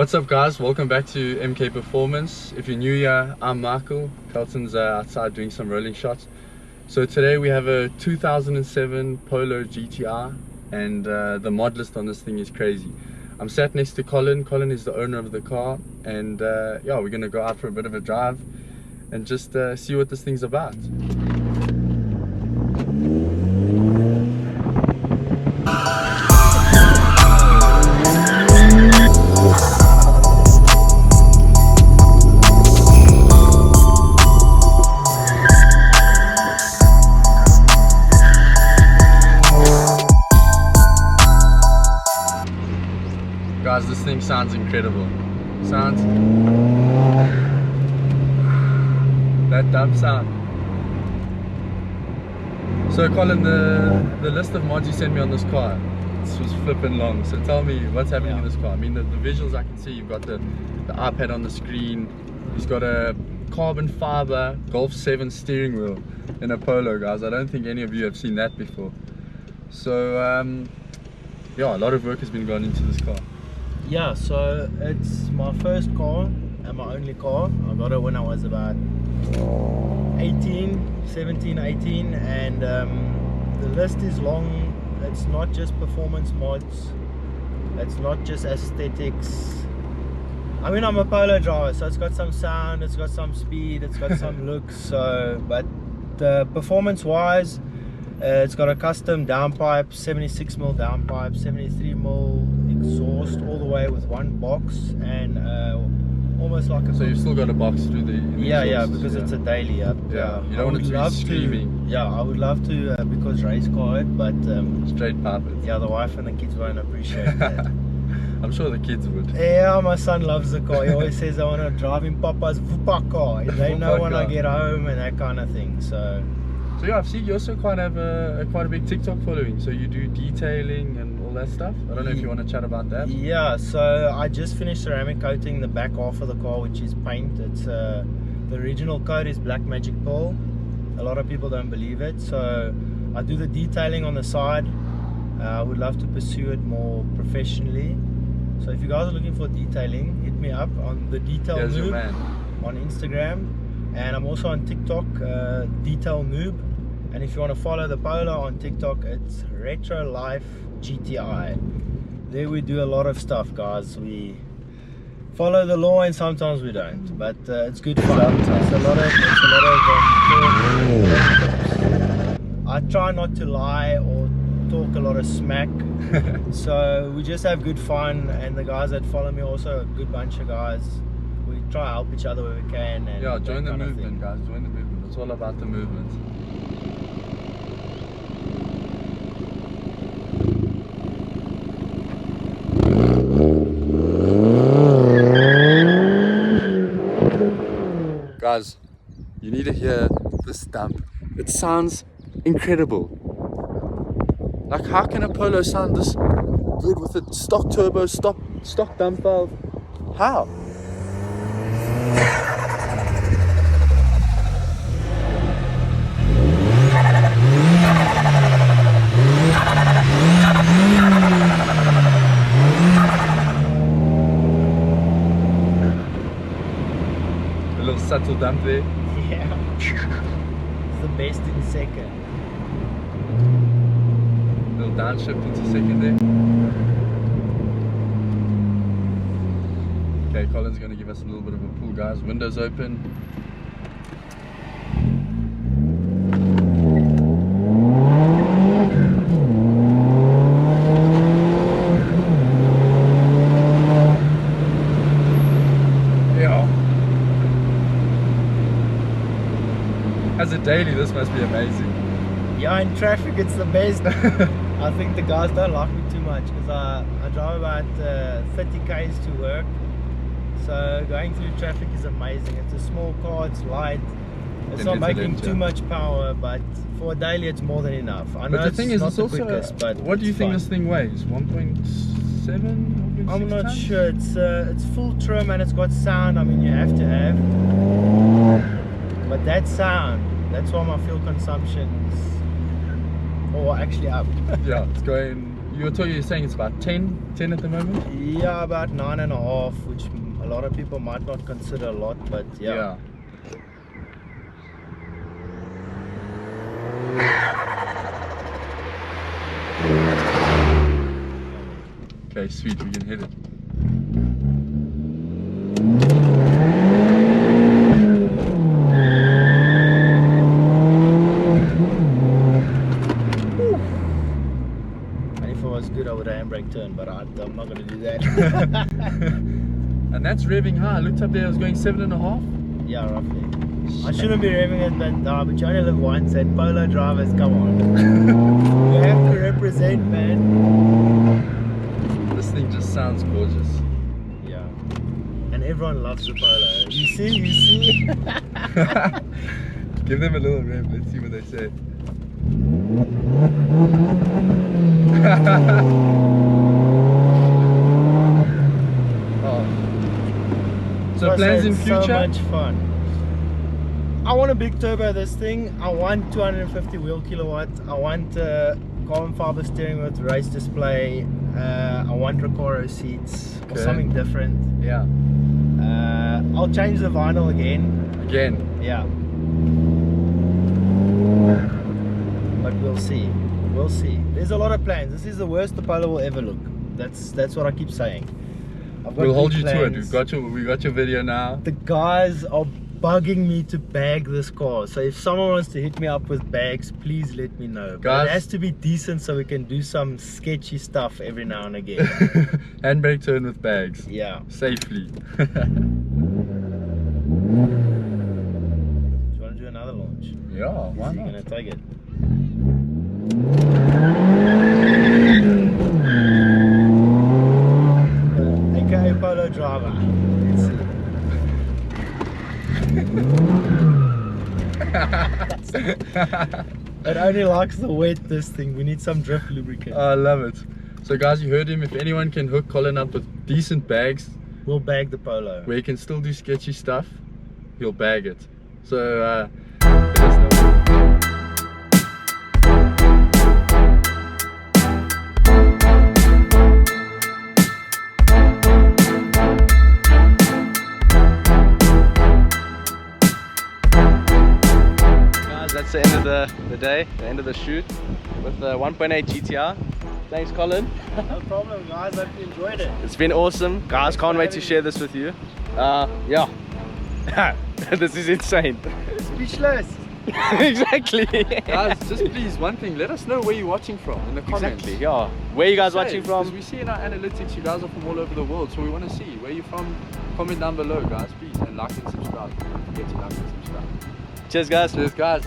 What's up guys, welcome back to MK Performance. If you're new here, I'm Michael. Carlton's outside doing some rolling shots. So today we have a 2007 Polo GTI and the mod list on this thing is crazy. I'm sat next to Colin. Colin is the owner of the car and yeah, we're gonna go out for a bit of a drive and just see what this thing's about. Guys, this thing sounds incredible. Sounds that dumb sound. So Colin, the list of mods you sent me on this car, this was flipping long. So tell me what's happening in this car. I mean, the visuals I can see, you've got the iPad on the screen. He's got a carbon fiber Golf 7 steering wheel in a Polo, guys. I don't think any of you have seen that before. So yeah, a lot of work has been gone into this car. Yeah, so it's my first car and my only car. I got it when I was about 17, 18, and the list is long. It's not just performance mods, it's not just aesthetics. I mean, I'm a Polo driver, so it's got some sound, it's got some speed, it's got some looks. So, but performance wise, it's got a custom downpipe, 76mm downpipe, 73mm exhaust all the way with one box, and almost like a... So you've still got a box through the yeah, because it's a daily. Yeah, you don't want it to be screaming. Yeah, I would love to because race car it, but straight pipe it. yeah, the wife and the kids won't appreciate that. I'm sure the kids would. Yeah, my son loves the car. He always says I want to drive in Papa's Vupa car. They know when I get home and that kind of thing. So yeah, I've seen you also quite have quite a big TikTok following. So you do detailing and all that stuff. I don't know if you want to chat about that. Yeah, so I just finished ceramic coating the back half of the car, which is paint. It's the original coat is black magic pearl. A lot of people don't believe it. So I do the detailing on the side. I would love to pursue it more professionally. So if you guys are looking for detailing, hit me up on the Detail Noob on Instagram, and I'm also on TikTok, Detail Noob. And if you want to follow the Polo on TikTok, it's Retro Life GTI. There we do a lot of stuff, guys. We follow the law and sometimes we don't, but it's good fun. It's a lot of I try not to lie or talk a lot of smack. So we just have good fun, and the guys that follow me also a good bunch of guys. We try to help each other where we can. And yeah, join the movement, guys. Join the movement. It's all about the movement. Guys, you need to hear this dump. It sounds incredible. Like, how can a Polo sound this good with a stock turbo, stock dump valve? How? A little subtle dump there. Yeah. It's the best in second. Little downshift into second there. Okay, Colin's going to give us a little bit of a pull, guys. Windows open. Yeah. As a daily, this must be amazing. Yeah, in traffic it's the best. I think the guys don't like me too much because I drive about 30 k's to work. So going through traffic is amazing. It's a small car, it's light. It's not making too much power, but for a daily it's more than enough. I know the thing is, not it's the also, quickest, but what do you think this thing weighs? 1.7? I'm not sure. It's full trim and it's got sound. I mean, you have to have. But that sound, that's why my fuel consumption's actually up. Yeah, it's going. you're saying it's about 10 at the moment? Yeah, about 9.5, which a lot of people might not consider a lot, but yeah. Okay, sweet, we can hit it. And if I was good, I would have handbrake turn, but I'm not going to do that. And that's revving high. I looked up there, I was going 7.5. Yeah, roughly. I shouldn't be revving it, but you only live once, and Polo drivers, come on. You have to represent, man. This thing just sounds gorgeous. Yeah. And everyone loves the Polo. You see? Give them a little rev, let's see what they say. Oh. So plans in future? So much fun. I want a big turbo this thing. I want 250 wheel kilowatt. I want carbon fiber steering with race display. I want Recaro seats or something different. Yeah. I'll change the vinyl again. Yeah. But we'll see. We'll see. There's a lot of plans. This is the worst the Polo will ever look. That's what I keep saying. We'll hold you to it. We got your video now. The guys are bugging me to bag this car, so if someone wants to hit me up with bags, please let me know. But it has to be decent so we can do some sketchy stuff every now and again. Handbrake turn with bags. Yeah. Safely. Do you want to do another launch? Yeah, why not? You're gonna take it. AKA Polo driver. Let's see. It only likes the wet, this thing. We need some drift lubricant. I love it. So guys, you heard him. If anyone can hook Colin up with decent bags, we'll bag the Polo. Where he can still do sketchy stuff, he'll bag it. So let us know. That's the end of the day, the end of the shoot with the 1.8 GTI. Thanks, Colin. No problem, guys. Hope you enjoyed it. It's been awesome. Guys, can't wait to share this with you. Yeah. This is insane. Speechless. Exactly. Guys, just please, one thing, let us know where you're watching from in the comments. Exactly, yeah. Where are you guys watching from? Because we see in our analytics you guys are from all over the world, so we want to see where you're from. Comment down below, guys, please, and like and subscribe. Don't forget to like and subscribe. Cheers, guys. Cheers, guys.